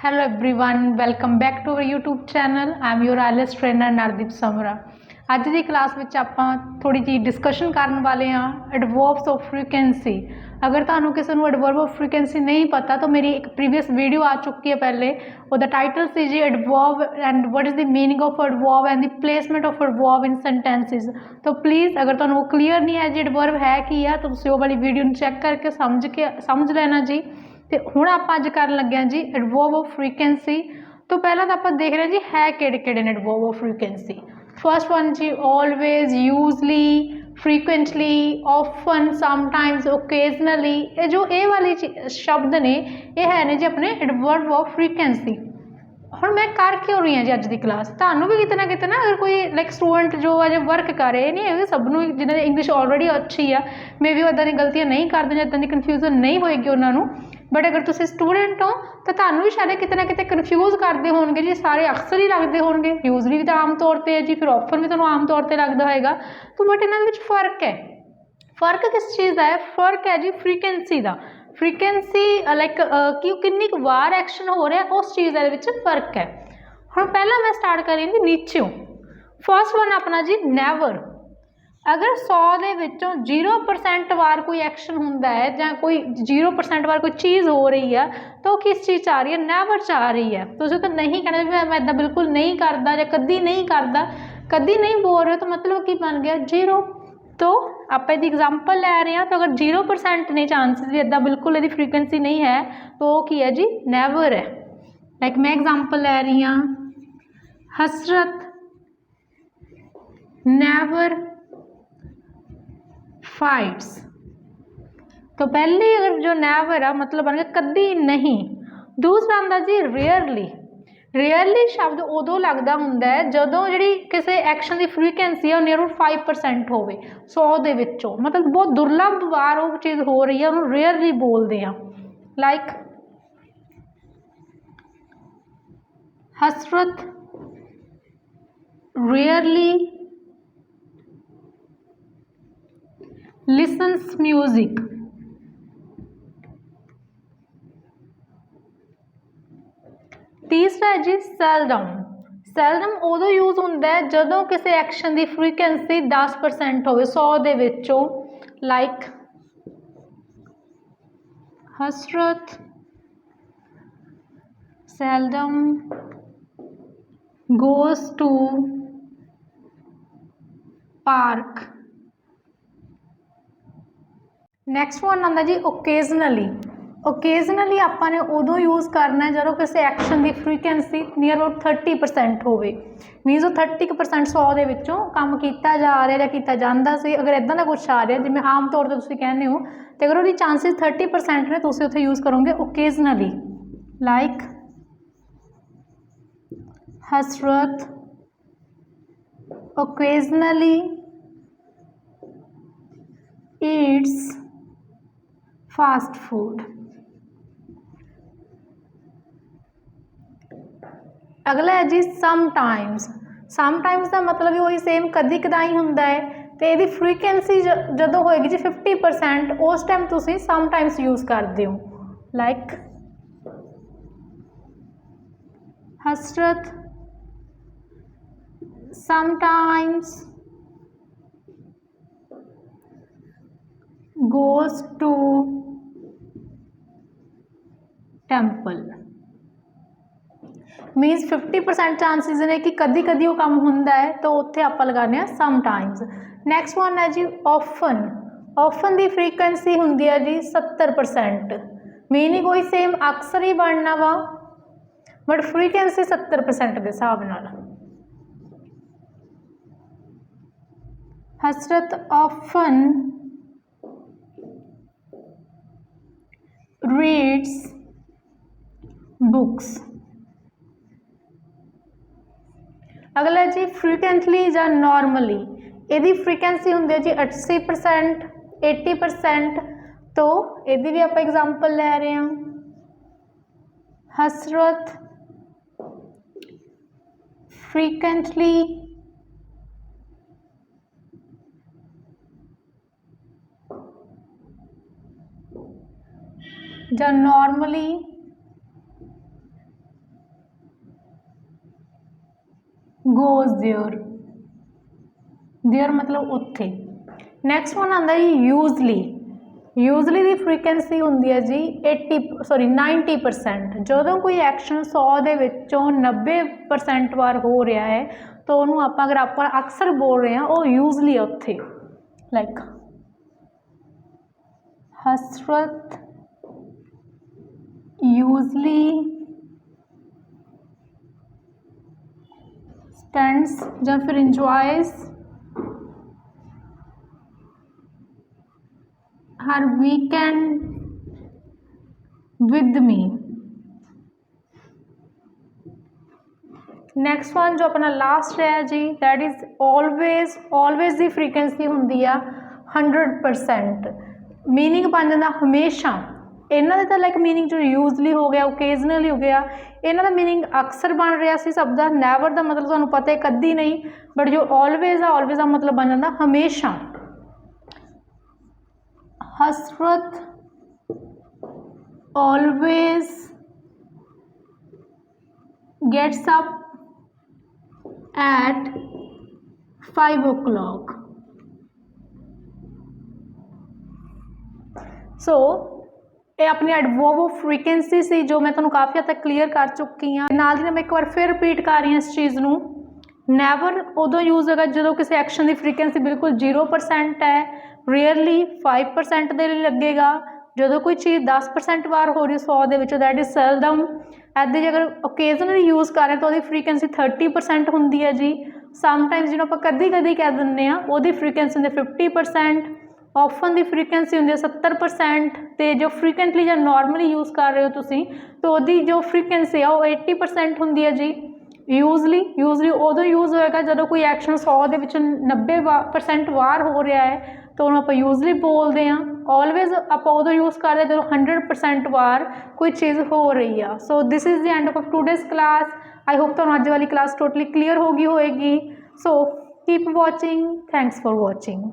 Hello everyone, welcome back to our YouTube channel. I am your IELTS trainer Nardeep Samra. ਅੱਜ ਦੀ class ਵਿੱਚ ਆਪਾਂ ਥੋੜੀ ਜੀ discussion ਕਰਨ ਵਾਲੇ ਹਾਂ ਐਡਵਰਬਸ ਆਫ ਫ੍ਰੀਕੁਐਂਸੀ। अगर ਤੁਹਾਨੂੰ ਕਿਸੇ ਨੂੰ ਐਡਵਰਬ ਆਫ ਫ੍ਰੀਕੁਐਂਸੀ ਨਹੀਂ ਪਤਾ ਤਾਂ ਮੇਰੀ ਇੱਕ ਪ੍ਰੀਵੀਅਸ ਵੀਡੀਓ ਆ ਚੁੱਕੀ ਹੈ ਪਹਿਲੇ, ਉਹਦਾ ਟਾਈਟਲ ਸੀ ਜੀ adverb and what is the meaning of adverb and the placement of adverb in sentences. तो प्लीज़ अगर ਤੁਹਾਨੂੰ क्लीयर नहीं है जी एडवर्ब है की है तो ਤੁਸੀਂ ਉਹ ਵਾਲੀ ਵੀਡੀਓ ਨੂੰ ਚੈੱਕ ਕਰਕੇ ਸਮਝ ਲੈਣਾ ਜੀ। तो हुण आपां अज करन लगे जी एडवर्ब ऑफ फ्रीकुएंसी। तो पहला तो आप देख रहे हैं जी है किहड़े ने adverb of frequency. First one जी always, usually, frequently, often, sometimes, occasionally. ये जो ये वाली शब्द ने ये है ने जी अपने एडवर्ब ऑफ फ्रीकुएंसी। हुण मैं कर क्यों रही हाँ जी अज की क्लास, तुहानूं भी किते ना अगर कोई लाइक स्टूडेंट जो अजे वर्क कर रहे नहीं है सब नूं जिन्हां दी इंग्लिश ऑलरेडी अच्छी है मे भी इदां दी गलतियां नहीं करदे, इदां दी कन्फ्यूजन नहीं होएगी उन्होंने। बट अगर तुम स्टूडेंट हो तो तुहानूं भी शायद किते ना किते कन्फ्यूज करते होणगे जी, सारे अक्सर ही लगते होणगे। यूजली भी तो आम तौर पर है जी, फिर ऑफन भी तुहानूं आम तौर पर लगता होएगा। तो बट इन्हां दे विच फर्क है। फर्क किस चीज़ का है? फर्क है जी फ्रीकुएंसी का। फ्रीकुएंसी लाइक कि कितनी बार एक्शन हो रहा है उस चीज़ के फर्क है। हम पहला मैं स्टार्ट करेंगी नीचे। फर्स्ट वन अपना जी नैवर। अगर 100 के विचों 0% वार कोई एक्शन होंदा है या कोई 0% वार कोई चीज़ हो रही है तो किस चीज़ आ रही है? नैवर आ रही है। तुसीं तो नहीं कहना मैं इदा बिल्कुल नहीं करता या कदी नहीं करता, कदी नहीं बोल रहे तो मतलब कि बन गया 0। तो आप यदि एग्जाम्पल लै रहे हैं तो अगर 0% ने चांसिस भी इदा बिल्कुल यदि फ्रीकुएंसी नहीं है तो वो की है जी नैवर है। लाइक मैं एग्जाम्पल लै रही हाँ, हसरत नैवर फाइट्स। तो पहले अगर जो नैवर है मतलब बन गया कदी नहीं। दूसरा आंदा जी रेयरली। रेयरली शब्द उदों लगता होंगे जदों जी किसी एक्शन की फ्रीकुएंसी है नियर 5% हो 100 के विचों, मतलब बहुत दुर्लभ वार वो चीज़ हो रही है उन्होंने रेयरली बोलते हैं। लाइक हसरत रेयरली लिसन्स म्यूजिक। तीसरा है जी सैलडम। सैलडम उदों यूज होंदा है जदों किसी एक्शन की फ्रीकुएंसी 10% हो 100 के विचों। Like Hasrat seldom goes to park. Next one आंदा जी ओकेजनली। ओकेजनली आपां ने उदों यूज़ करना है जदों किसी एक्शन की फ्रीकुएंसी नियर अबाउट 30% हो। मीनस वो 30% 100 के विचों काम किया जा रहा या किया जाता सी। अगर इदा का कुछ आ रहा जिवें आम तौर पर तुसीं कहने हो तो अगर वो चांसिस 30% ने तुसीं उत्थे यूज़ करोगे ओकेजनली। लाइक हसरत ओकेजनली ईट्स फास्ट फूड। अगला है जी समटाइम्स। समटाइम्स का मतलब भी वही सेम कदी कदाई होंदा है। तो ये फ्रीकुएंसी जदों होएगी जी 50% उस टाइम तुसीं समटाइम्स यूज़ करते हो। Like Hasrat sometimes goes to temple. Means 50% chances ने कि कदी कदी वो काम होंदा है तो उत्थे आप लगाने समटाइम्स। नैक्सट वन है जी ऑफन। ऑफन की फ्रीकुएंसी होंदी है जी 70%। मीनिंग कोई सेम अक्सर ही बनना वा बट फ्रीकुएंसी 70% के हिसाब नाल। हसरत ऑफन रीड्स बुक्स। अगला जी फ्रीकुएंटली या नॉर्मली। यदि फ्रीकुएंसी होंदी है जी 80% 80%। तो यदि भी आप एग्जाम्पल ले रहे हैं, हसरत फ्रीकुएंटली या नॉर्मली goes there, there मतलब उत्थे। नैक्सट वन आंदा जी यूजली। यूजली की फ्रीकुएंसी होंदी है जी 90%। जो कोई एक्शन 100 ਦੇ ਵਿੱਚੋਂ 90% ਵਾਰ हो रहा है तो उन्होंने आप अगर आप अक्सर बोल रहे हैं वो यूजली उत्थे। लाइक हसरत यूजली स्पेंड्स या फिर enjoys her weekend with me. Next one जो अपना लास्ट है जी दैट इज ऑलवेज। ऑलवेज की फ्रीकुएंसी होंगी आ 100%। मीनिंग बन जाता हमेशा। इन्हों का लाइक मीनिंग जो यूजली हो गया, ओकेजनली हो गया, इन्हों का मीनिंग अक्सर बन रहा सी शब्द का। नैवर का मतलब तुहानूं पता है कदी नहीं, बट जो ऑलवेज आ ऑलवेज का मतलब बन जाता हमेशा। Hasrat always gets up at 5 o'clock। So ये अपनी एडवर्ब ऑफ फ्रीकुएंसी सी जो मैं तुहानूं काफ़ी हद तक क्लीयर कर चुकी हाँ। नाल दी मैं एक बार फिर रिपीट कर रही हूँ इस चीज़ नूं। नैवर उदों यूज होगा जो किसी एक्शन की फ्रीकुएंसी बिल्कुल 0% है। रेयरली 5% दे लिए लगेगा। जो कोई चीज़ 10% वार हो रही 100 ਦੇ ਵਿੱਚੋਂ दैट इज सेल्डम। ऐसे जे अगर ओकेजनली यूज़ कर रहे हैं तो वो फ्रीकुएंसी 30% होंगी है जी। समटाइम्स जो आप कदी कदी कह दें वो फ्रीकुएंसी होंगी 50%। ऑफन की फ्रीकुएंसी होंगी 70%। तो जो फ्रीकुएंटली या नॉर्मली यूज़ कर रहे हो तुसी तो वो जो फ्रीकुएंसी है वो 80% होंगी है जी। यूजली उदों यूज़ होएगा जो कोई एक्शन 100 के 90% वार हो रहा है तो उन्होंने आप यूजली बोलते हैं। ऑलवेज आप उदों यूज़ करते हैं जो 100% वार कोई चीज़ हो रही है। So this is the end of today's class. I hope तो अज वाली क्लास टोटली क्लीयर होगी होएगी। So keep watching. Thanks for watching.